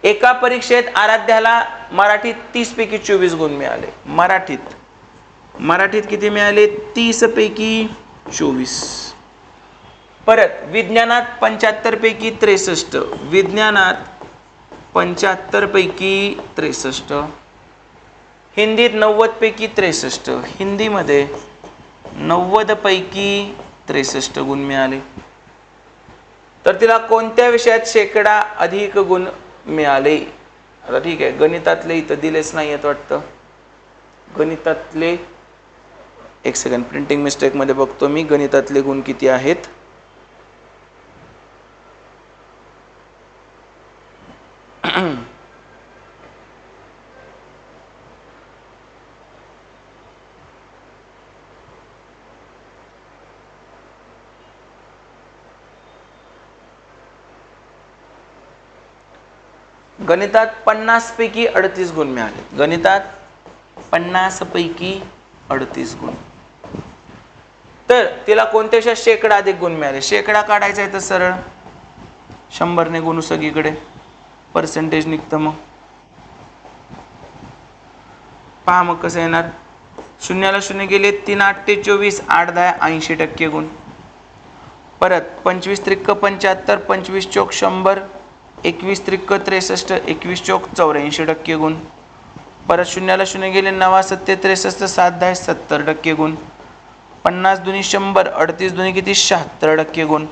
एका परीक्षेत आराध्याला मराठीत 30 पैकी 24 गुण मिळाले. मराठीत किती मिळाले? 30 पैकी 24. परत विज्ञानात 75 पैकी 63. विज्ञानात 75 पैकी 63. हिंदीत 90 पैकी 63. हिंदीमध्ये 90 पैकी 63 गुण मिळाले. तर तिला कोणत्या विषयात शेकडा अधिक गुण मिळाले? आता ठीक आहे, गणितातले इथं दिलेच नाही आहेत वाटतं. गणितातले एक सेकंड, प्रिंटिंग मिस्टेक मध्ये बघतो मी गणितातले गुण किती आहेत. गणितात 50 पैकी 38 गुण मिळाले. गणितात 50 पैकी 38 गुण. तर तिला कोणत्या विषयात शेकडा अधिक गुण मिळाले? शेकडा काढायचा आहे तर सरळ 100 ने गुणू, सगळीकडे पर्सेंटेज निघतं. मग पहा मग कसं येणार. शून्याला शून्य गेले 3 8 ते 24, 8 10 80% गुण. परत 25 त्रिक 75, 25 चौक 100, 21 त्रिक 63, 21 चौक 84% गुण. परत शून्याला शून्य गेले 9 7 63, 7 10 70% गुण. 50 दुनी 100, 38 दुनी किती 76% गुण.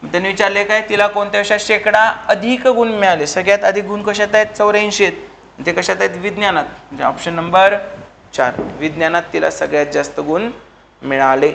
त्यांनी विचारले काय, तिला कोणत्या विषयात शेकडा अधिक गुण मिळाले? सगळ्यात अधिक गुण कशात आहेत? 84 आहेत. ते कशात आहेत? विज्ञानात. म्हणजे ऑप्शन नंबर 4, विज्ञानात तिला सगळ्यात जास्त गुण मिळाले.